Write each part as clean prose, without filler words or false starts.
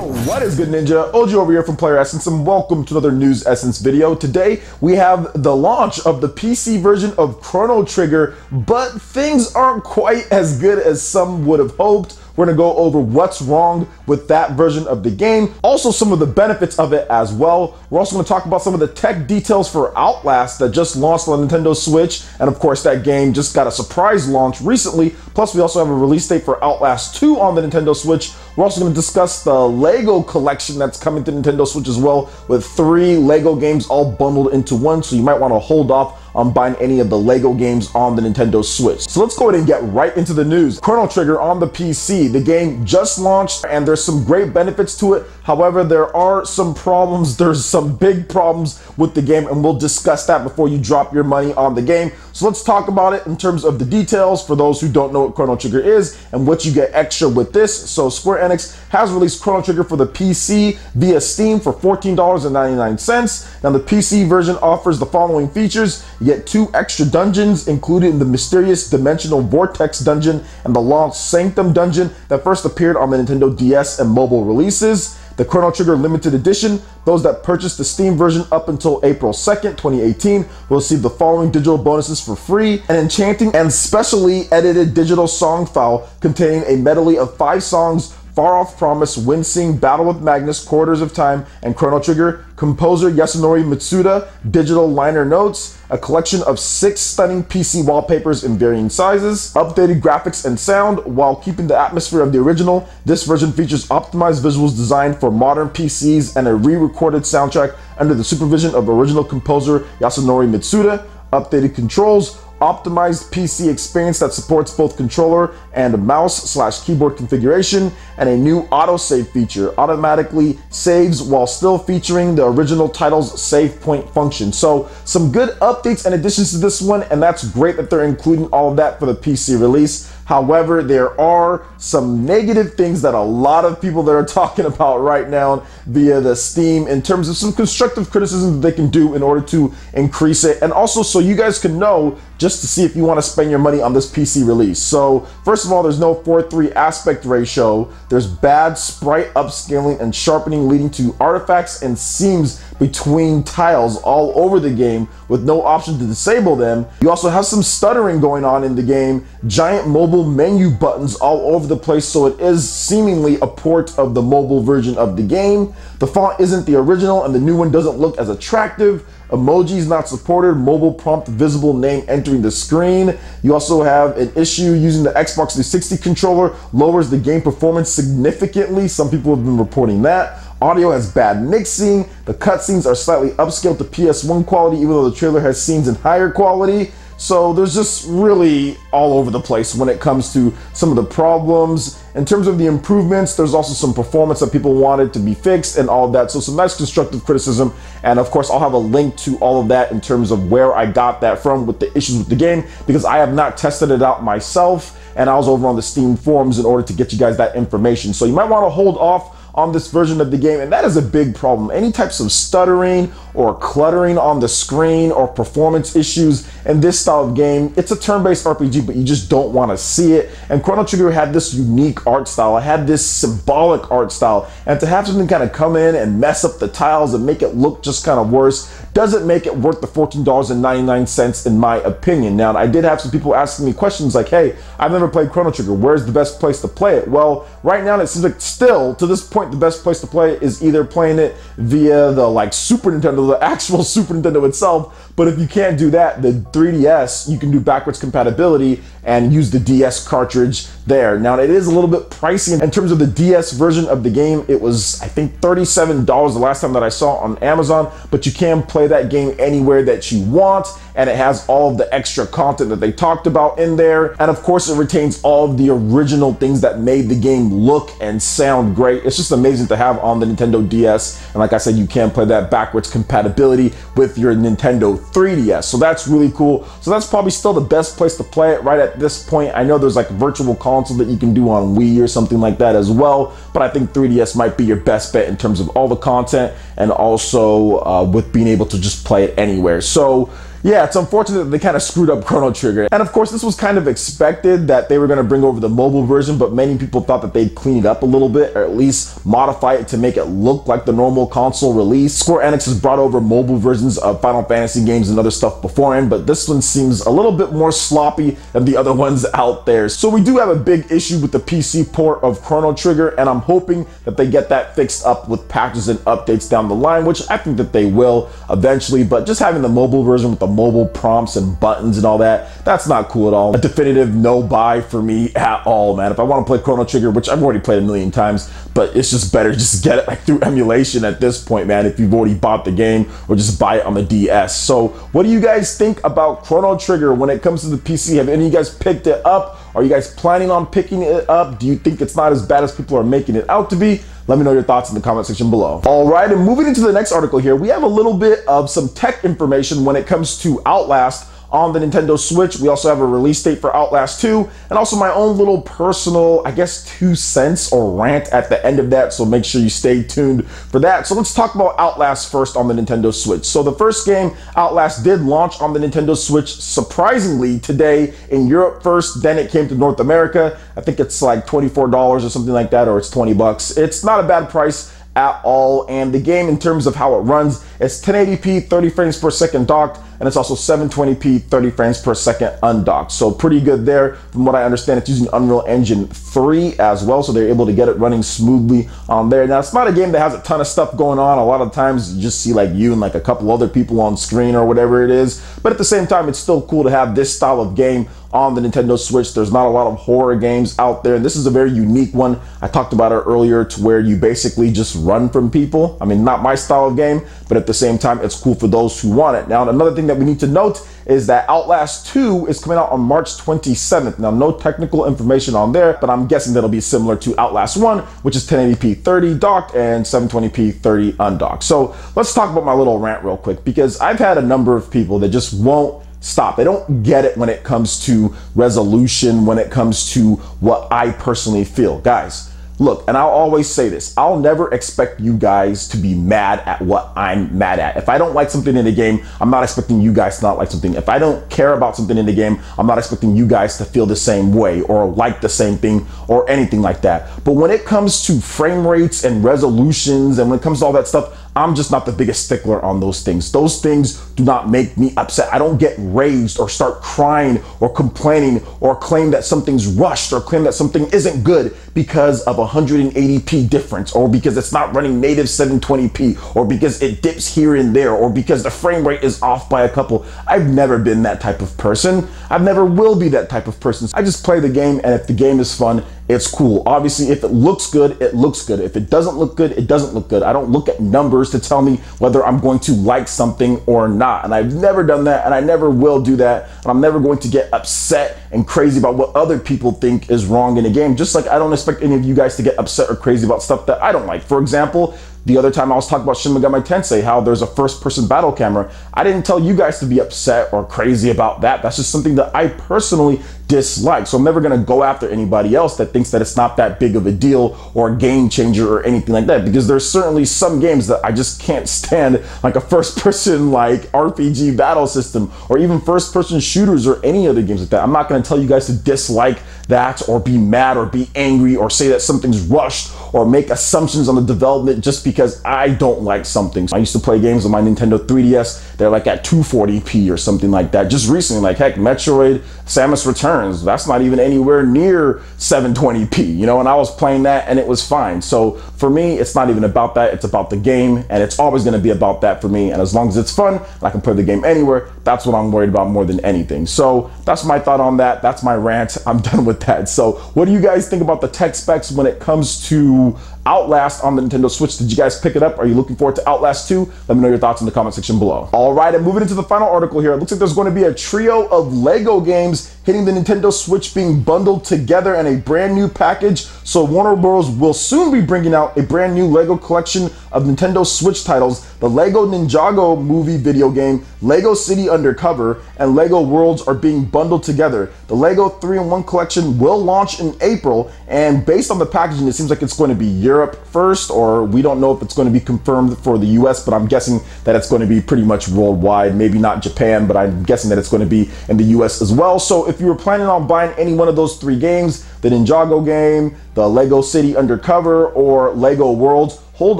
What is good, Ninja? OG over here from Player Essence, and welcome to another News Essence video. Today we have the launch of the PC version of Chrono Trigger, but things aren't quite as good as some would have hoped. We're gonna go over what's wrong with that version of the game, also some of the benefits of it as well. We're also gonna talk about some of the tech details for Outlast that just launched on the Nintendo Switch, and of course that game just got a surprise launch recently. Plus we also have a release date for Outlast 2 on the Nintendo Switch. We're also gonna discuss the Lego collection that's coming to Nintendo Switch as well, with 3 Lego games all bundled into one, so you might wanna hold off on buying any of the Lego games on the Nintendo Switch. So let's go ahead and get right into the news. Chrono Trigger on the PC. The game just launched and there's some great benefits to it. However, there are some problems. There's some big problems with the game, and we'll discuss that before you drop your money on the game. So let's talk about it in terms of the details for those who don't know what Chrono Trigger is and what you get extra with this. So Square Enix has released Chrono Trigger for the PC via Steam for $14.99. Now the PC version offers the following features. You get 2 extra dungeons, including the mysterious Dimensional Vortex dungeon and the Lost Sanctum dungeon that first appeared on the Nintendo DS and mobile releases. The Chrono Trigger Limited Edition, those that purchase the Steam version up until April 2nd, 2018 will receive the following digital bonuses for free: an enchanting and specially edited digital song file containing a medley of 5 songs: Far Off Promise, Wincing, Battle with Magnus, Quarters of Time, and Chrono Trigger, composer Yasunori Mitsuda, digital liner notes, a collection of 6 stunning PC wallpapers in varying sizes, updated graphics and sound while keeping the atmosphere of the original. This version features optimized visuals designed for modern PCs and a re-recorded soundtrack under the supervision of original composer Yasunori Mitsuda, updated controls, optimized PC experience that supports both controller and mouse/keyboard configuration, and a new autosave feature. Automatically saves while still featuring the original title's save point function. So some good updates and additions to this one, and that's great that they're including all of that for the PC release. However, there are some negative things that a lot of people that are talking about right now via the Steam in terms of some constructive criticism that they can do in order to increase it, and also so you guys can know just to see if you want to spend your money on this PC release. So first of all, there's no 4:3 aspect ratio. There's bad sprite upscaling and sharpening, leading to artifacts and seams between tiles all over the game with no option to disable them. You also have some stuttering going on in the game, giant mobile menu buttons all over the place, so it is seemingly a port of the mobile version of the game. The font isn't the original and the new one doesn't look as attractive. Emojis not supported, mobile prompt visible name entering the screen. You also have an issue using the Xbox 360 controller, lowers the game performance significantly. Some people have been reporting that. Audio has bad mixing. The cutscenes are slightly upscaled to PS1 quality, even though the trailer has scenes in higher quality. So there's just really all over the place when it comes to some of the problems. In terms of the improvements, there's also some performance that people wanted to be fixed and all of that. So some nice constructive criticism. And of course, I'll have a link to all of that in terms of where I got that from with the issues with the game, because I have not tested it out myself. And I was over on the Steam forums in order to get you guys that information. So you might want to hold off on this version of the game, and that is a big problem. Any types of stuttering or cluttering on the screen or performance issues in this style of game. It's a turn-based RPG, but you just don't want to see it. And Chrono Trigger had this unique art style. It had this symbolic art style, and to have something kind of come in and mess up the tiles and make it look just kind of worse doesn't make it worth the $14.99 in my opinion. Now, I did have some people asking me questions like, hey, I've never played Chrono Trigger. Where's the best place to play it? Well, right now it seems like still to this point the best place to play it is either playing it via the Super Nintendo, the actual Super Nintendo itself. But if you can't do that, the 3DS, you can do backwards compatibility and use the DS cartridge there. Now, it is a little bit pricey in terms of the DS version of the game. It was, I think, $37 the last time that I saw on Amazon, but you can play that game anywhere that you want, and it has all of the extra content that they talked about in there. And of course, it retains all of the original things that made the game look and sound great. It's just amazing to have on the Nintendo DS. And like I said, you can play that backwards compatibility with your Nintendo 3DS. So that's really cool. So that's probably still the best place to play it right at this point. I know there's like virtual console that you can do on Wii or something like that as well, but I think 3DS might be your best bet in terms of all the content and also with being able to just play it anywhere. So Yeah, it's unfortunate that they kind of screwed up Chrono Trigger. And of course, this was kind of expected that they were going to bring over the mobile version, but many people thought that they'd clean it up a little bit, or at least modify it to make it look like the normal console release. Square Enix has brought over mobile versions of Final Fantasy games and other stuff beforehand, but this one seems a little bit more sloppy than the other ones out there. So we do have a big issue with the PC port of Chrono Trigger, and I'm hoping that they get that fixed up with patches and updates down the line, which I think that they will eventually. But just having the mobile version with the mobile prompts and buttons and all that, that's not cool at all. A definitive no buy for me at all, man. If I want to play Chrono Trigger, which I've already played a million times, but it's just better just get it like through emulation at this point, man, if you've already bought the game, or just buy it on the DS. So what do you guys think about Chrono Trigger when it comes to the PC? Have any of you guys picked it up? Are you guys planning on picking it up? Do you think it's not as bad as people are making it out to be? Let me know your thoughts in the comment section below. All right, and moving into the next article here, we have a little bit of some tech information when it comes to Outlast on the Nintendo Switch. We also have a release date for Outlast 2, and also my own little personal, I guess, 2 cents or rant at the end of that, so make sure you stay tuned for that. So let's talk about Outlast first on the Nintendo Switch. So the first game, Outlast, did launch on the Nintendo Switch surprisingly today in Europe first, then it came to North America. I think it's like $24 or something like that, or it's 20 bucks. It's not a bad price at all, and the game, in terms of how it runs, is 1080p 30 frames per second docked, and it's also 720p 30 frames per second undocked. So pretty good there. From what I understand, it's using Unreal Engine 3 as well, so they're able to get it running smoothly on there. Now, it's not a game that has a ton of stuff going on. A lot of times you just see like you and like a couple other people on screen or whatever it is, but at the same time, it's still cool to have this style of game on the Nintendo Switch. There's not a lot of horror games out there, and this is a very unique one. I talked about it earlier, to where you basically just run from people. I mean, not my style of game, but at the same time, it's cool for those who want it. Now, another thing that we need to note is that Outlast 2 is coming out on March 27th. Now, no technical information on there, but I'm guessing that'll be similar to Outlast 1, which is 1080p 30 docked and 720p 30 undocked. So let's talk about my little rant real quick, because I've had a number of people that just won't stop. They don't get it when it comes to resolution, when it comes to what I personally feel. Guys, look, and I'll always say this, I'll never expect you guys to be mad at what I'm mad at. If I don't like something in the game, I'm not expecting you guys to not like something. If I don't care about something in the game, I'm not expecting you guys to feel the same way or like the same thing or anything like that. But when it comes to frame rates and resolutions, and when it comes to all that stuff, I'm just not the biggest stickler on those things. Those things do not make me upset. I don't get raged or start crying or complaining or claim that something's rushed or claim that something isn't good because of 180p difference, or because it's not running native 720p, or because it dips here and there, or because the frame rate is off by a couple. I've never been that type of person. I never will be that type of person. I just play the game, and if the game is fun, it's cool. Obviously, if it looks good, it looks good. If it doesn't look good, it doesn't look good. I don't look at numbers to tell me whether I'm going to like something or not. And I've never done that, and I never will do that. And I'm never going to get upset and crazy about what other people think is wrong in a game, just like I don't expect any of you guys to get upset or crazy about stuff that I don't like. For example, the other time I was talking about Shin Megami Tensei, how there's a first-person battle camera. I didn't tell you guys to be upset or crazy about that. That's just something that I personally dislike. So I'm never gonna go after anybody else that thinks that it's not that big of a deal or a game changer or anything like that, because there's certainly some games that I just can't stand, like a first-person like RPG battle system, or even first-person shooters or any other games like that. I'm not gonna tell you guys to dislike that or be mad or be angry or say that something's rushed or make assumptions on the development just because I don't like something. I used to play games on my Nintendo 3DS, they're like at 240p or something like that. Just recently, like heck, Metroid Samus Returns, that's not even anywhere near 720p, you know, and I was playing that and it was fine. So for me, it's not even about that, it's about the game, and it's always gonna be about that for me. And as long as it's fun and I can play the game anywhere, that's what I'm worried about more than anything. So that's my thought on that. That's my rant. I'm done with that. So what do you guys think about the tech specs when it comes to Outlast on the Nintendo Switch? Did you guys pick it up? Are you looking forward to Outlast 2? Let me know your thoughts in the comment section below. All right, and moving into the final article here, it looks like there's going to be a trio of Lego games hitting the Nintendo Switch, being bundled together in a brand new package. So Warner Bros. Will soon be bringing out a brand new Lego collection of Nintendo Switch titles the Lego Ninjago movie video game, Lego City Undercover, and Lego Worlds are being bundled together. The Lego 3-in-1 collection will launch in April, and based on the packaging, it seems like it's going to be Europe first, or we don't know if it's going to be confirmed for the US, but I'm guessing that it's going to be pretty much worldwide. Maybe not Japan, but I'm guessing that it's going to be in the US as well. So if you were planning on buying any one of those 3 games, the Ninjago game, the Lego City Undercover, or Lego Worlds, hold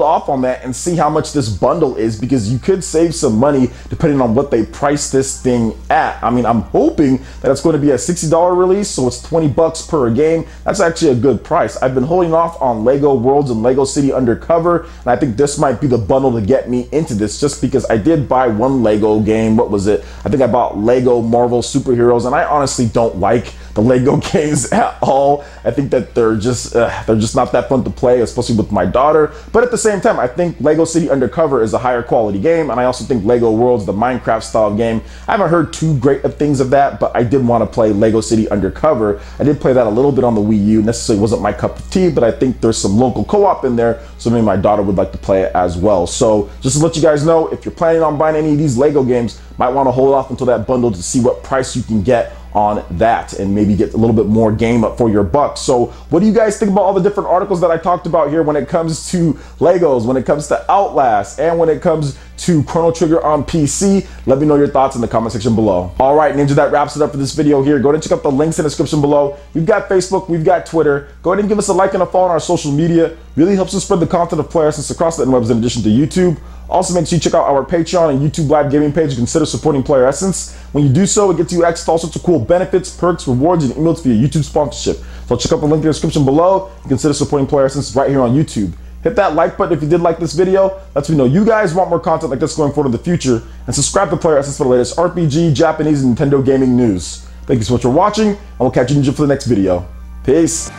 off on that and see how much this bundle is, because you could save some money depending on what they price this thing at. I mean, I'm hoping that it's going to be a $60 release, so it's 20 bucks per game. That's actually a good price. I've been holding off on Lego Worlds and Lego City Undercover, and I think this might be the bundle to get me into this, just because I did buy one Lego game. What was it? I think I bought Lego Marvel Superheroes, and I honestly don't like the Lego games at all. I think that they're just not that fun to play, especially with my daughter. But at the same time, I think Lego City Undercover is a higher quality game, and I also think Lego Worlds, the Minecraft style game, I haven't heard too great of things of that, but I did want to play Lego City Undercover. I did play that a little bit on the Wii U. Necessarily wasn't my cup of tea, but I think there's some local co-op in there, so maybe my daughter would like to play it as well. So just to let you guys know, if you're planning on buying any of these Lego games, might want to hold off until that bundle to see what price you can get on that, and maybe get a little bit more game up for your buck. So what do you guys think about all the different articles that I talked about here when it comes to Legos, when it comes to Outlast, and when it comes to Chrono Trigger on PC? Let me know your thoughts in the comment section below. All right, Ninja, that wraps it up for this video here. Go ahead and check out the links in the description below. We've got Facebook, we've got Twitter. Go ahead and give us a like and a follow on our social media. Really helps us spread the content of Player Essence across the interwebs in addition to YouTube. Also, make sure you check out our Patreon and YouTube live gaming page and consider supporting Player Essence. When you do so, it gets you access to all sorts of cool benefits, perks, rewards, and emails via YouTube sponsorship. So check out the link in the description below and consider supporting Player Essence right here on YouTube. Hit that like button if you did like this video. Lets me know you guys want more content like this going forward in the future. And subscribe to Player Essence for the latest RPG, Japanese, and Nintendo gaming news. Thank you so much for watching, and we'll catch you, Ninja, for the next video. Peace.